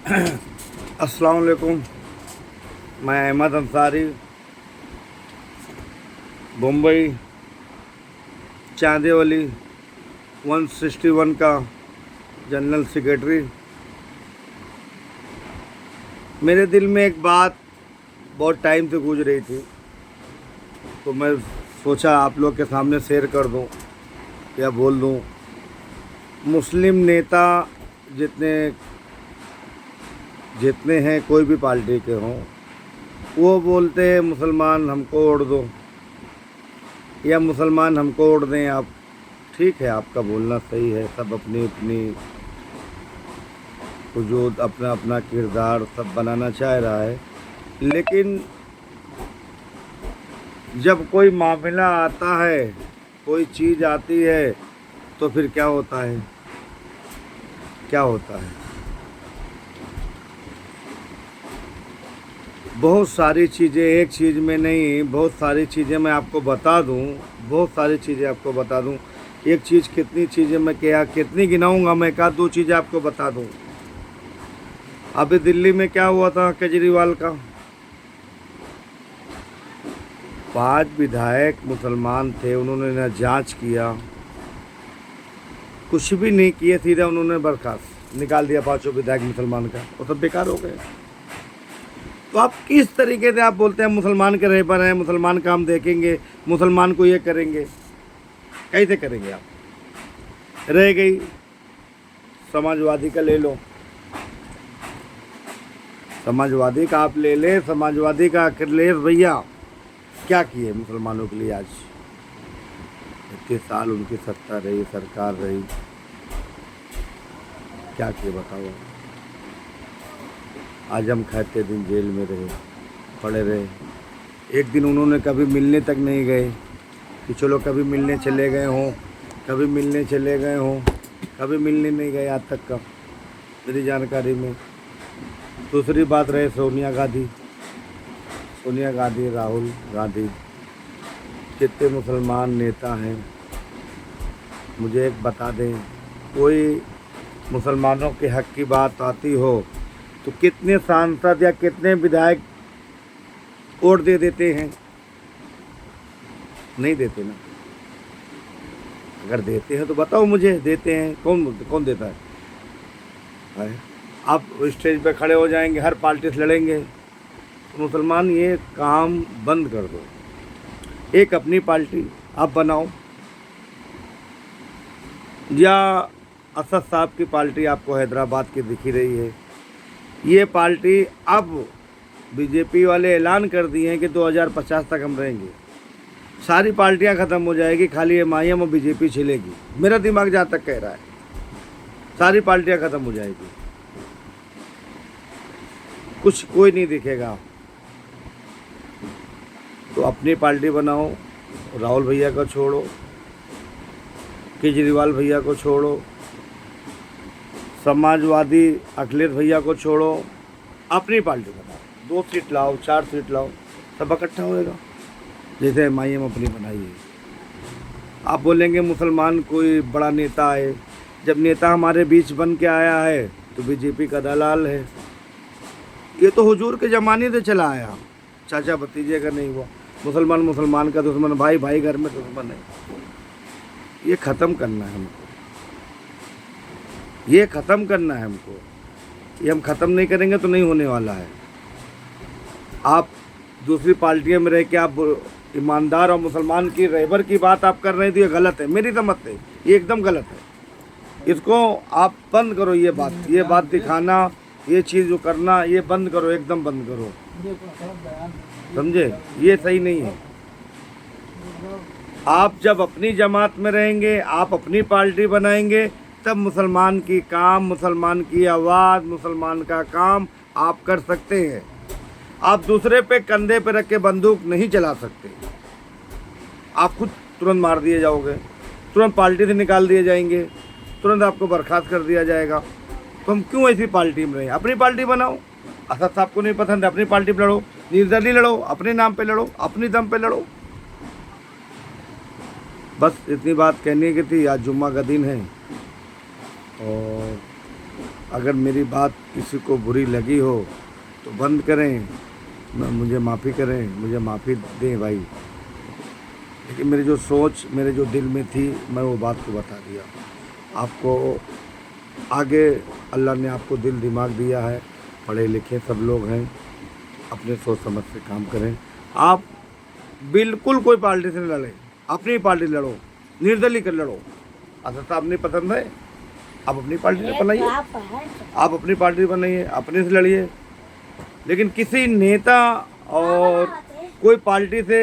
अस्सलाम वालेकुम। मैं अहमद अंसारी, मुंबई चांदेवली 161 का जनरल सेक्रेटरी। मेरे दिल में एक बात बहुत टाइम से गूंज रही थी, तो मैं सोचा आप लोग के सामने शेयर कर दूं या बोल दूं। मुस्लिम नेता जितने जितने हैं, कोई भी पार्टी के हों, वो बोलते हैं मुसलमान हमको वोट दो या मुसलमान हमको वोट दें आप। ठीक है, आपका बोलना सही है, सब अपनी अपनी वजूद, अपना अपना किरदार सब बनाना चाह रहा है। लेकिन जब कोई मामला आता है, कोई चीज़ आती है, तो फिर क्या होता है, क्या होता है? बहुत सारी चीज़ें, एक चीज़ में नहीं, बहुत सारी चीज़ें मैं आपको बता दूं, बहुत सारी चीज़ें आपको बता दूं। एक चीज़ कितनी चीज़ें मैं क्या कितनी गिनाऊंगा मैं, का दो चीज़ें आपको बता दूं। अभी दिल्ली में क्या हुआ था केजरीवाल का, 5 विधायक मुसलमान थे, उन्होंने ना जांच किया, कुछ भी नहीं किए, सीधा उन्होंने बर्खास्त निकाल दिया 5 विधायक मुसलमान का, वो सब बेकार हो गए। तो आप किस तरीके से आप बोलते हैं मुसलमान के रहबर हैं, मुसलमान काम देखेंगे, मुसलमान को ये करेंगे, कैसे करेंगे आप? रह गई समाजवादी का, ले लो समाजवादी का, आप ले ले समाजवादी का। अखिलेश भैया क्या किए मुसलमानों के लिए? आज इतने साल उनकी सत्ता रही, सरकार रही, क्या किए बताओ? आजम खाते दिन जेल में रहे, पड़े रहे। एक दिन उन्होंने कभी मिलने तक नहीं गए कि चलो कभी मिलने चले गए हों, कभी मिलने चले गए हों, कभी मिलने नहीं गए आज तक का मेरी जानकारी में। दूसरी बात रहे सोनिया गांधी, राहुल गांधी, कितने मुसलमान नेता हैं, मुझे एक बता दें। कोई मुसलमानों के हक़ की बात आती हो तो कितने सांसद या कितने विधायक वोट दे देते हैं? नहीं देते ना। अगर देते हैं तो बताओ मुझे, देते हैं कौन? कौन देता है? आप स्टेज पे खड़े हो जाएंगे, हर पार्टी से लड़ेंगे। तो मुसलमान ये काम बंद कर दो, एक अपनी पार्टी आप बनाओ, या असद साहब की पार्टी आपको हैदराबाद की दिखी रही है, ये पार्टी अब बीजेपी वाले ऐलान कर दिए हैं कि 2050 तक हम रहेंगे। सारी पार्टियां ख़त्म हो जाएगी, खाली एमआईएम और बीजेपी चलेगी। मेरा दिमाग जहाँ तक कह रहा है, सारी पार्टियां ख़त्म हो जाएगी, कुछ कोई नहीं दिखेगा। तो अपनी पार्टी बनाओ, राहुल भैया को छोड़ो, केजरीवाल भैया को छोड़ो, समाजवादी अखिलेश भैया को छोड़ो, अपनी पार्टी बनाओ। 2 सीट लाओ, 4 सीट लाओ, सब इकट्ठा होएगा, जैसे एमआईएम अपनी बनाई है। आप बोलेंगे मुसलमान कोई बड़ा नेता है, जब नेता हमारे बीच बन के आया है तो बीजेपी का दलाल है। ये तो हुजूर के ज़माने से चला आया, चाचा भतीजे का नहीं हुआ। मुसलमान का दुश्मन, भाई भाई घर में दुश्मन है। ये ख़त्म करना है हमको, ये ख़त्म करना है हमको। ये हम ख़त्म नहीं करेंगे तो नहीं होने वाला है। आप दूसरी पार्टियों में रह के आप ईमानदार और मुसलमान की रहबर की बात आप कर रहे थे, ये गलत है मेरी समझ से, ये एकदम गलत है। इसको आप बंद करो, ये बात दिखाना, ये चीज़ जो करना, ये बंद करो, एकदम बंद करो, समझे? ये सही नहीं है। आप जब अपनी जमात में रहेंगे, आप अपनी पार्टी बनाएंगे, तब मुसलमान की काम, मुसलमान की आवाज़, मुसलमान का काम आप कर सकते हैं। आप दूसरे पे कंधे पे रख के बंदूक नहीं चला सकते। आप खुद तुरंत मार दिए जाओगे, तुरंत पार्टी से निकाल दिए जाएंगे, तुरंत आपको बर्खास्त कर दिया जाएगा। तो हम क्यों ऐसी पार्टी में रहें? अपनी पार्टी बनाओ। असद साहब को नहीं पसंद है, अपनी पार्टी पर लड़ो, निर्दलीय लड़ो, अपने नाम पे लड़ो, अपनी दम पे लड़ो। बस इतनी बात कहने की थी। आज जुम्मा का दिन है और अगर मेरी बात किसी को बुरी लगी हो तो बंद करें, मुझे माफ़ी करें, मुझे माफ़ी दें भाई। लेकिन मेरी जो सोच मेरे जो दिल में थी मैं वो बात को बता दिया आपको। आगे अल्लाह ने आपको दिल दिमाग दिया है, पढ़े लिखे सब लोग हैं, अपने सोच समझ से काम करें। आप बिल्कुल कोई पार्टी से नहीं लड़ें, अपनी पार्टी लड़ो, निर्दलीय कर लड़ो। असद साहब नहीं पसंद है, आप अपनी पार्टी से बनाइए, आप अपनी पार्टी बनाइए, अपने से लड़िए। लेकिन किसी नेता और कोई पार्टी से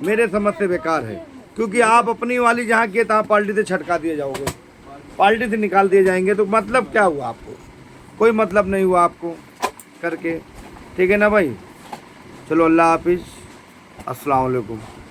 मेरे समझ से बेकार है, क्योंकि आप अपनी वाली जहाँ की तहाँ पार्टी से छटका दिए जाओगे, पार्टी से निकाल दिए जाएंगे, तो मतलब क्या हुआ आपको? कोई मतलब नहीं हुआ आपको करके। ठीक है ना भाई? चलो अल्लाह हाफिज़, अस्सलाम वालेकुम।